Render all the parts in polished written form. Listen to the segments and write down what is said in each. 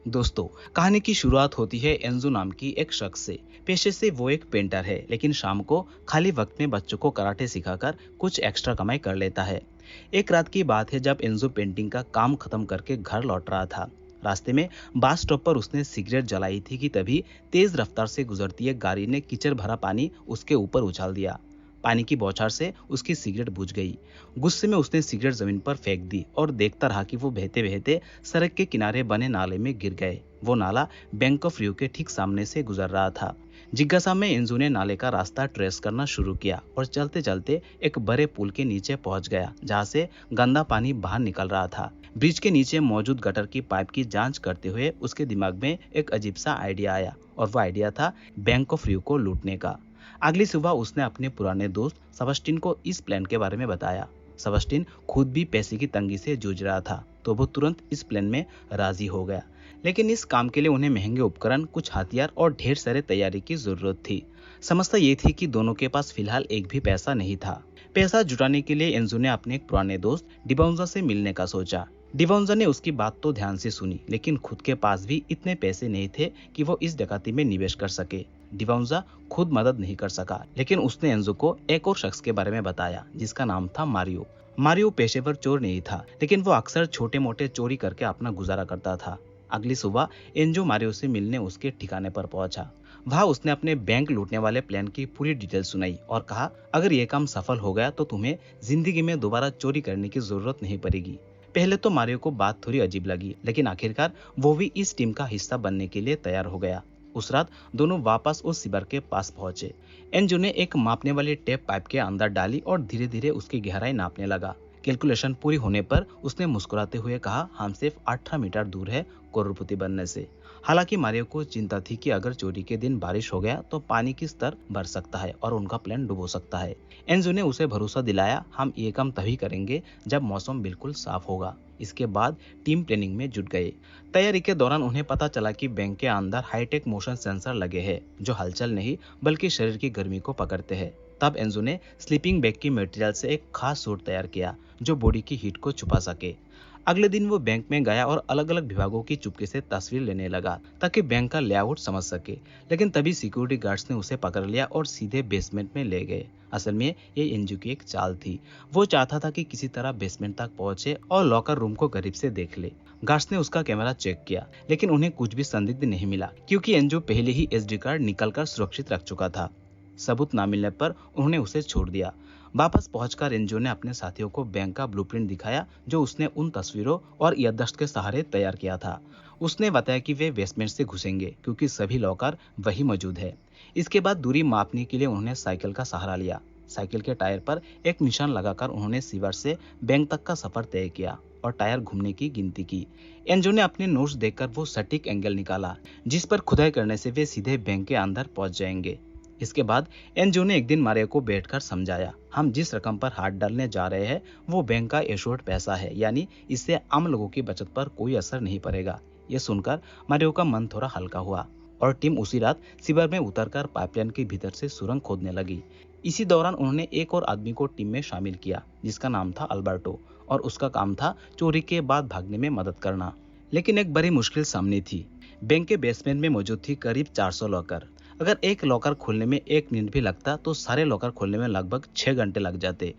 दोस्तों, कहानी की शुरुआत होती है एंजो नाम की एक शख्स से। पेशे से वो एक पेंटर है, लेकिन शाम को खाली वक्त में बच्चों को कराटे सिखाकर कुछ एक्स्ट्रा कमाई कर लेता है। एक रात की बात है जब एंजो पेंटिंग का काम खत्म करके घर लौट रहा था। रास्ते में बस स्टॉप पर उसने सिगरेट जलाई थी कि तभी तेज रफ्तार से गुजरती एक गाड़ी ने कीचड़ भरा पानी उसके ऊपर उछाल दिया। पानी की बौछार से उसकी सिगरेट बुझ गई। गुस्से में उसने सिगरेट जमीन पर फेंक दी और देखता रहा कि वो बहते बहते सड़क के किनारे बने नाले में गिर गए। वो नाला बैंक ऑफ रियो के ठीक सामने से गुजर रहा था। जिज्ञासा में एंजू ने नाले का रास्ता ट्रेस करना शुरू किया और चलते चलते एक बड़े पुल के नीचे पहुंच गया, जहां से गंदा पानी बाहर निकल रहा था। ब्रिज के नीचे मौजूद गटर की पाइप की जांच करते हुए उसके दिमाग में एक अजीब सा आइडिया आया, और वो आइडिया था बैंक ऑफ रियो को लूटने का। अगली सुबह उसने अपने पुराने दोस्त सबस्टिन को इस प्लान के बारे में बताया। सबस्टिन खुद भी पैसे की तंगी से जूझ रहा था, तो वो तुरंत इस प्लान में राजी हो गया। लेकिन इस काम के लिए उन्हें महंगे उपकरण, कुछ हथियार और ढेर सारे तैयारी की जरूरत थी। समस्या ये थी कि दोनों के पास फिलहाल एक भी पैसा नहीं था। पैसा जुटाने के लिए एंजो ने अपने एक पुराने दोस्त डिबाउंजा से मिलने का सोचा। डिबाउंजा ने उसकी बात तो ध्यान से सुनी, लेकिन खुद के पास भी इतने पैसे नहीं थे कि वो इस डकैती में निवेश कर सके। डिबाउंजा खुद मदद नहीं कर सका, लेकिन उसने एंजो को एक और शख्स के बारे में बताया जिसका नाम था मारियो। मारियो पेशेवर चोर नहीं था, लेकिन वो अक्सर छोटे मोटे चोरी करके अपना गुजारा करता था। अगली सुबह एंजो मारियो से मिलने उसके ठिकाने पर पहुंचा। वहां उसने अपने बैंक लूटने वाले प्लान की पूरी डिटेल सुनाई और कहा, अगर ये काम सफल हो गया तो तुम्हें जिंदगी में दोबारा चोरी करने की जरूरत नहीं पड़ेगी। पहले तो मारियो को बात थोड़ी अजीब लगी, लेकिन आखिरकार वो भी इस टीम का हिस्सा बनने के लिए तैयार हो गया। उस रात दोनों वापस उस शिविर के पास पहुंचे। एंजो ने एक मापने वाली टेप पाइप के अंदर डाली और धीरे धीरे उसकी गहराई नापने लगा। कैलकुलेशन पूरी होने पर उसने मुस्कुराते हुए कहा, हम सिर्फ 18 मीटर दूर है करोड़पति बनने से। हालांकि मारियो को चिंता थी कि अगर चोरी के दिन बारिश हो गया तो पानी की स्तर बढ़ सकता है और उनका प्लान डूब सकता है। एंजो ने उसे भरोसा दिलाया, हम ये काम तभी करेंगे जब मौसम बिल्कुल साफ होगा। इसके बाद टीम प्लानिंग में जुट गए। तैयारी के दौरान उन्हें पता चला कि बैंक के अंदर हाईटेक मोशन सेंसर लगे हैं, जो हलचल नहीं बल्कि शरीर की गर्मी को पकड़ते हैं। तब एंजो ने स्लीपिंग बैग की मटेरियल से एक खास सूट तैयार किया जो बॉडी की हीट को छुपा सके। अगले दिन वो बैंक में गया और अलग अलग विभागों की चुपके से तस्वीर लेने लगा ताकि बैंक का लेआउट समझ सके। लेकिन तभी सिक्योरिटी गार्ड्स ने उसे पकड़ लिया और सीधे बेसमेंट में ले गए। असल में ये एंजो की एक चाल थी। वो चाहता था कि किसी तरह बेसमेंट तक पहुंचे और लॉकर रूम को करीब से देख ले। गार्ड्स ने उसका कैमरा चेक किया, लेकिन उन्हें कुछ भी संदिग्ध नहीं मिला, क्योंकि एंजो पहले ही एसडी कार्ड निकलकर सुरक्षित रख चुका था। सबूत न मिलने पर उन्होंने उसे छोड़ दिया। वापस पहुंचकर एंजो ने अपने साथियों को बैंक का ब्लूप्रिंट दिखाया जो उसने उन तस्वीरों और याददाश्त के सहारे तैयार किया था। उसने बताया कि वे बेसमेंट से घुसेंगे क्योंकि सभी लॉकर वही मौजूद है। इसके बाद दूरी मापने के लिए उन्होंने साइकिल का सहारा लिया। साइकिल के टायर पर एक निशान लगाकर उन्होंने सीवर से बैंक तक का सफर तय किया और टायर घूमने की गिनती की। एंजो ने अपने नोट्स देखकर वो सटीक एंगल निकाला जिस पर खुदाई करने से वे सीधे बैंक के अंदर पहुंच जाएंगे। इसके बाद एनजीओ ने एक दिन मारियो को बैठकर समझाया, हम जिस रकम पर हाथ डालने जा रहे हैं वो बैंक का एश्योर्ड पैसा है, यानी इससे आम लोगों की बचत पर कोई असर नहीं पड़ेगा। ये सुनकर मारियो का मन थोड़ा हल्का हुआ और टीम उसी रात शिविर में उतरकर पाइपलाइन के भीतर से सुरंग खोदने लगी। इसी दौरान उन्होंने एक और आदमी को टीम में शामिल किया जिसका नाम था अल्बर्टो, और उसका काम था चोरी के बाद भागने में मदद करना। लेकिन एक बड़ी मुश्किल सामने थी। बैंक के बेसमेंट में मौजूद थी करीब 400 लॉकर। अगर एक लॉकर खोलने में 1 मिनट भी लगता तो सारे लॉकर खोलने में लगभग 6 घंटे लग जाते।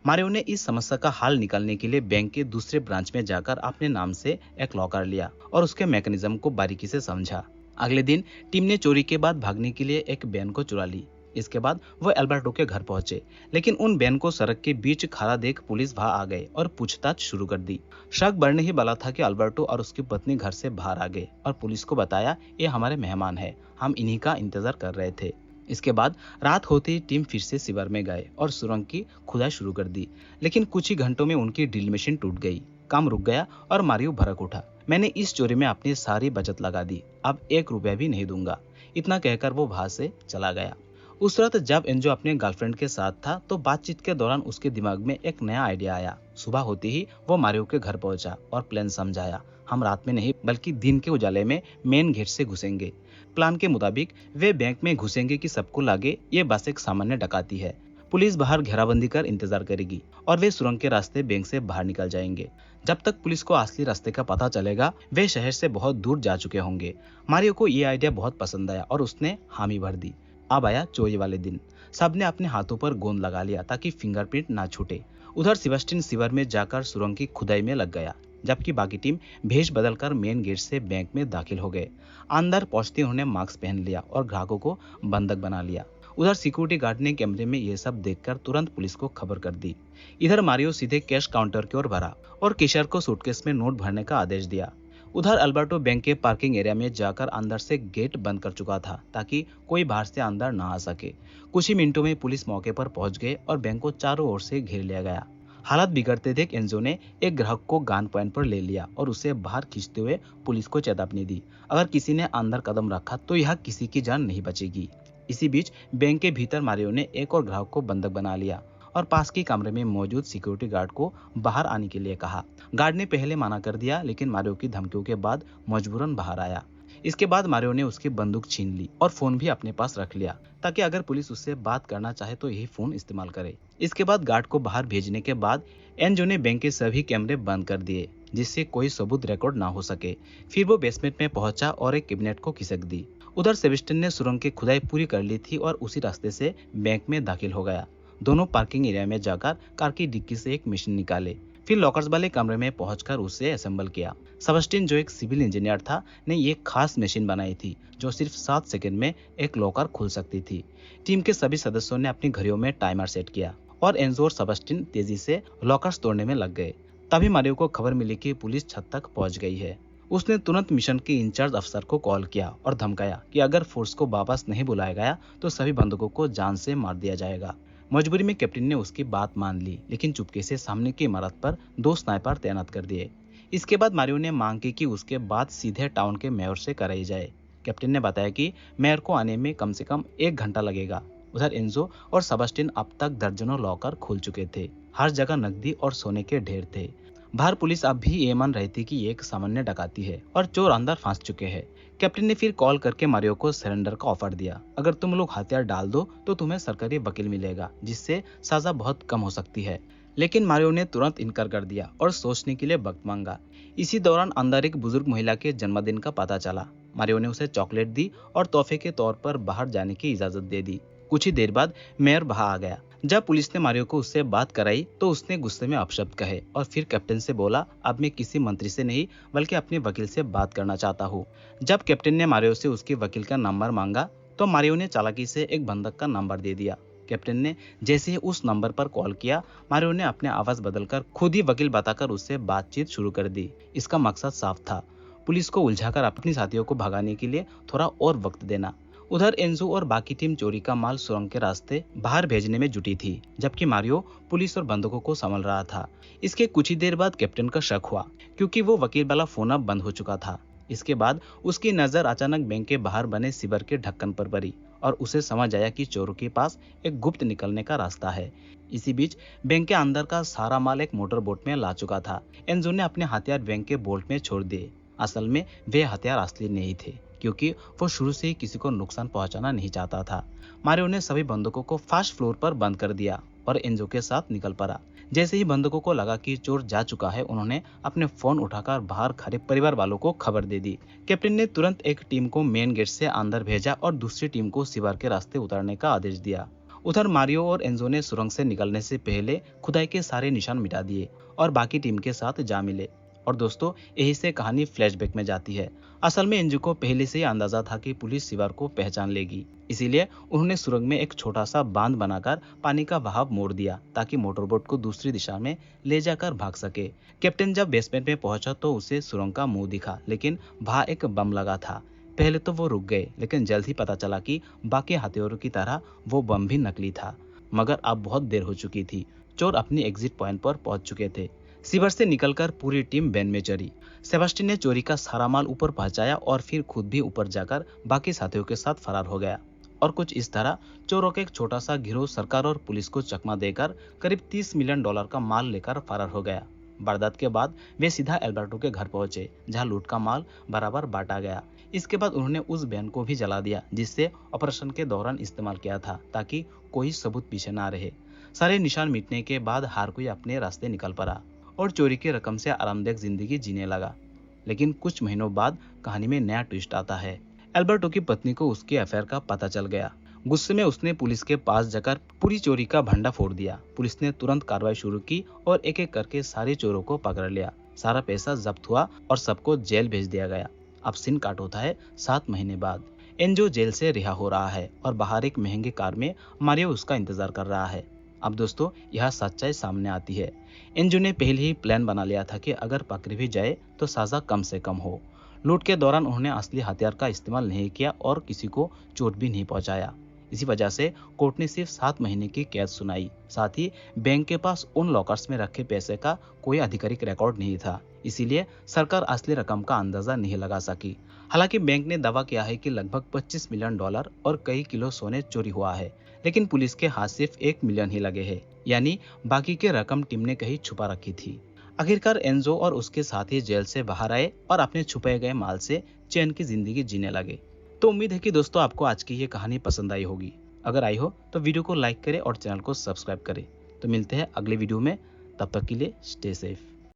मारियो ने इस समस्या का हल निकालने के लिए बैंक के दूसरे ब्रांच में जाकर अपने नाम से एक लॉकर लिया और उसके मैकेनिज्म को बारीकी से समझा। अगले दिन टीम ने चोरी के बाद भागने के लिए एक वैन को चुरा ली। इसके बाद वो अल्बर्टो के घर पहुंचे, लेकिन उन वैन को सड़क के बीच खड़ा देख पुलिस वहां आ गए और पूछताछ शुरू कर दी। शक बढ़ने ही वाला था कि अल्बर्टो और उसकी पत्नी घर से बाहर आ गए और पुलिस को बताया, ये हमारे मेहमान है, हम इन्हीं का इंतजार कर रहे थे। इसके बाद रात होते ही टीम फिर से शिविर में गए और सुरंग की खुदाई शुरू कर दी। लेकिन कुछ ही घंटों में उनकी ड्रिल मशीन टूट गई, काम रुक गया और मारियो भड़क उठा, मैंने इस चोरी में अपनी सारी बचत लगा दी, अब 1 रुपया भी नहीं दूंगा। इतना कहकर वो वहां से चला गया। उस रात जब एंजो अपने गर्लफ्रेंड के साथ था तो बातचीत के दौरान उसके दिमाग में एक नया आइडिया आया। सुबह होते ही वो मारियो के घर पहुंचा और प्लान समझाया, हम रात में नहीं बल्कि दिन के उजाले में मेन गेट से घुसेंगे। प्लान के मुताबिक वे बैंक में घुसेंगे कि सबको लगे ये बस एक सामान्य डकैती है, पुलिस बाहर घेराबंदी कर इंतजार करेगी और वे सुरंग के रास्ते बैंक से बाहर निकल जाएंगे। जब तक पुलिस को असली रास्ते का पता चलेगा वे शहर से बहुत दूर जा चुके होंगे। मारियो को ये आइडिया बहुत पसंद आया और उसने हामी भर दी। अब आया चोरी वाले दिन। सबने अपने हाथों पर गोंद लगा लिया ताकि फिंगरप्रिंट ना छूटे। उधर सेबेस्टियन सीवर में जाकर सुरंग की खुदाई में लग गया, जबकि बाकी टीम भेष बदलकर मेन गेट से बैंक में दाखिल हो गए। अंदर पहुंचते उन्होंने मास्क पहन लिया और ग्राहकों को बंधक बना लिया। उधर सिक्योरिटी गार्ड ने कैमरे में यह सब देखकर तुरंत पुलिस को खबर कर दी। इधर मारियो सीधे कैश काउंटर की ओर भरा और कैशियर को सूटकेस में नोट भरने का आदेश दिया। उधर अल्बर्टो बैंक के पार्किंग एरिया में जाकर अंदर से गेट बंद कर चुका था ताकि कोई बाहर से अंदर ना आ सके। कुछ ही मिनटों में पुलिस मौके पर पहुंच गए और बैंक को चारों ओर से घेर लिया गया। हालात बिगड़ते देख एंजो ने एक ग्राहक को गन पॉइंट पर ले लिया और उसे बाहर खींचते हुए पुलिस को चेतावनी दी, अगर किसी ने अंदर कदम रखा तो यह किसी की जान नहीं बचेगी। इसी बीच बैंक के भीतर मारियो ने एक और ग्राहक को बंधक बना लिया और पास के कमरे में मौजूद सिक्योरिटी गार्ड को बाहर आने के लिए कहा। गार्ड ने पहले मना कर दिया, लेकिन मारियो की धमकियों के बाद मजबूरन बाहर आया। इसके बाद मारियो ने उसकी बंदूक छीन ली और फोन भी अपने पास रख लिया ताकि अगर पुलिस उससे बात करना चाहे तो यही फोन इस्तेमाल करे। इसके बाद गार्ड को बाहर भेजने के बाद एनजो ने बैंक के सभी कैमरे बंद कर दिए, जिससे कोई सबूत रिकॉर्ड ना हो सके। फिर वो बेसमेंट में पहुंचा और एक कैबिनेट को खिसक दी। उधर सेबेस्टियन ने सुरंग की खुदाई पूरी कर ली थी और उसी रास्ते से बैंक में दाखिल हो गया। दोनों पार्किंग एरिया में जाकर कार की डिक्की से एक मशीन निकाले, फिर लॉकर्स वाले कमरे में पहुंचकर उसे असेंबल किया। सेबेस्टियन, जो एक सिविल इंजीनियर था, ने ये खास मशीन बनाई थी जो सिर्फ 7 सेकंड में एक लॉकर खुल सकती थी। टीम के सभी सदस्यों ने अपनी घड़ियों में टाइमर सेट किया और एंजो और सेबेस्टियन तेजी से लॉकर्स तोड़ने में लग गए। तभी मारियो को खबर मिली कि पुलिस छत तक पहुंच गई है। उसने तुरंत मिशन के इंचार्ज अफसर को कॉल किया और धमकाया कि अगर फोर्स को वापस नहीं बुलाया गया तो सभी बंदूकों को जान से मार दिया जाएगा। मजबूरी में कैप्टन ने उसकी बात मान ली, लेकिन चुपके से सामने की इमारत पर 2 स्नाइपर तैनात कर दिए। इसके बाद मारियो ने मांग की कि उसके बाद सीधे टाउन के मेयर से कराई जाए। कैप्टन ने बताया कि मेयर को आने में कम से कम 1 घंटा लगेगा। उधर एंजो और सेबेस्टियन अब तक दर्जनों लॉकर खोल चुके थे। हर जगह नकदी और सोने के ढेर थे। बाहर पुलिस अब भी ये मान रही थी कि ये एक सामान्य डकैती है और चोर अंदर फंस चुके हैं। कैप्टन ने फिर कॉल करके मारियो को सरेंडर का ऑफर दिया। अगर तुम लोग हथियार डाल दो तो तुम्हें सरकारी वकील मिलेगा, जिससे सजा बहुत कम हो सकती है। लेकिन मारियो ने तुरंत इनकार कर दिया और सोचने के लिए वक्त मांगा। इसी दौरान अंदर एक बुजुर्ग महिला के जन्मदिन का पता चला। मारियो ने उसे चॉकलेट दी और तोहफे के तौर पर बाहर जाने की इजाजत दे दी। कुछ ही देर बाद मेयर बाहर आ गया। जब पुलिस ने मारियो को उससे बात कराई तो उसने गुस्से में अपशब्द कहे और फिर कैप्टन से बोला, अब मैं किसी मंत्री से नहीं बल्कि अपने वकील से बात करना चाहता हूँ। जब कैप्टन ने मारियो से उसके वकील का नंबर मांगा तो मारियो ने चालाकी से एक बंधक का नंबर दे दिया। कैप्टन ने जैसे ही उस नंबर पर कॉल किया, मारियो ने अपने आवाज बदलकर खुद ही वकील बताकर उससे बातचीत शुरू कर दी। इसका मकसद साफ था, पुलिस को उलझाकर अपनी साथियों को भगाने के लिए थोड़ा और वक्त देना। उधर एंजो और बाकी टीम चोरी का माल सुरंग के रास्ते बाहर भेजने में जुटी थी, जबकि मारियो पुलिस और बंदूकों को संभाल रहा था। इसके कुछ ही देर बाद कैप्टन का शक हुआ, क्योंकि वो वकील वाला फोन अब बंद हो चुका था। इसके बाद उसकी नजर अचानक बैंक के बाहर बने सीवर के ढक्कन पर पड़ी और उसे समझ आया कि चोरों के पास एक गुप्त निकलने का रास्ता है। इसी बीच बैंक के अंदर का सारा माल एक मोटर बोट में ला चुका था। एंजो ने अपने हथियार बैंक के बोल्ट में छोड़ दिए। असल में वे हथियार असली नहीं थे, क्योंकि वो शुरू से ही किसी को नुकसान पहुंचाना नहीं चाहता था। मारियो ने सभी बंदूकों को फर्स्ट फ्लोर पर बंद कर दिया और एंजो के साथ निकल पड़ा। जैसे ही बंदूकों को लगा कि चोर जा चुका है, उन्होंने अपने फोन उठाकर बाहर खड़े परिवार वालों को खबर दे दी। कैप्टन ने तुरंत एक टीम को मेन गेट से अंदर भेजा और दूसरी टीम को सीवर के रास्ते उतरने का आदेश दिया। उधर मारियो और एंजो ने सुरंग से निकलने से पहले खुदाई के सारे निशान मिटा दिए और बाकी टीम के साथ जा मिले। और दोस्तों, यही से कहानी फ्लैशबैक में जाती है। असल में एंजो को पहले से ही अंदाजा था कि पुलिस सीवर को पहचान लेगी, इसीलिए उन्होंने सुरंग में एक छोटा सा बांध बनाकर पानी का बहाव मोड़ दिया ताकि मोटरबोट को दूसरी दिशा में ले जाकर भाग सके। कैप्टन जब बेसमेंट में पहुंचा तो उसे सुरंग का मुंह दिखा, लेकिन वहां एक बम लगा था। पहले तो वो रुक गए, लेकिन जल्द ही पता चला कि बाकी हथियारों की तरह वो बम भी नकली था। मगर अब बहुत देर हो चुकी थी। चोर अपनी एग्जिट पॉइंट पर पहुंच चुके थे। सीवर से निकलकर पूरी टीम वैन में चढ़ी। सेबेस्टियन ने चोरी का सारा माल ऊपर पहुंचाया और फिर खुद भी ऊपर जाकर बाकी साथियों के साथ फरार हो गया। और कुछ इस तरह चोरों का एक छोटा सा गिरोह सरकार और पुलिस को चकमा देकर करीब $30 मिलियन का माल लेकर फरार हो गया। वारदात के बाद वे सीधा एल्बर्टो के घर पहुंचे, जहां लूट का माल बराबर बांटा गया। इसके बाद उन्होंने उस वैन को भी जला दिया जिससे ऑपरेशन के दौरान इस्तेमाल किया था, ताकि कोई सबूत पीछे ना रहे। सारे निशान मिटने के बाद हर कोई अपने रास्ते निकल पड़ा और चोरी की रकम से आरामदायक जिंदगी जीने लगा। लेकिन कुछ महीनों बाद कहानी में नया ट्विस्ट आता है। एल्बर्टो की पत्नी को उसके अफेयर का पता चल गया। गुस्से में उसने पुलिस के पास जाकर पूरी चोरी का भंडा फोड़ दिया। पुलिस ने तुरंत कार्रवाई शुरू की और एक एक करके सारे चोरों को पकड़ लिया। सारा पैसा जब्त हुआ और सबको जेल भेज दिया गया। अब सीन काट होता है 7 महीने बाद। एंजो जेल से रिहा हो रहा है और बाहर एक महंगे कार में मारियो उसका इंतजार कर रहा है। अब दोस्तों, यह सच्चाई सामने आती है। एंजो ने पहले ही प्लान बना लिया था कि अगर पकड़ भी जाए तो सजा कम से कम हो। लूट के दौरान उन्होंने असली हथियार का इस्तेमाल नहीं किया और किसी को चोट भी नहीं पहुंचाया। इसी वजह से कोर्ट ने सिर्फ 7 महीने की कैद सुनाई। साथ ही बैंक के पास उन लॉकर्स में रखे पैसे का कोई आधिकारिक रिकॉर्ड नहीं था, इसीलिए सरकार असली रकम का अंदाजा नहीं लगा सकी। हालांकि बैंक ने दावा किया है कि लगभग $25 मिलियन और कई किलो सोने चोरी हुआ है, लेकिन पुलिस के हाथ सिर्फ 1 मिलियन ही लगे हैं, यानी बाकी की रकम टीम ने कहीं छुपा रखी थी। आखिरकार एंजो और उसके साथी जेल से बाहर आए और अपने छुपाए गए माल से चैन की जिंदगी जीने लगे। तो उम्मीद है कि दोस्तों आपको आज की ये कहानी पसंद आई होगी। अगर आई हो तो वीडियो को लाइक करें और चैनल को सब्सक्राइब करें। तो मिलते हैं अगले वीडियो में, तब तक के लिए स्टे सेफ।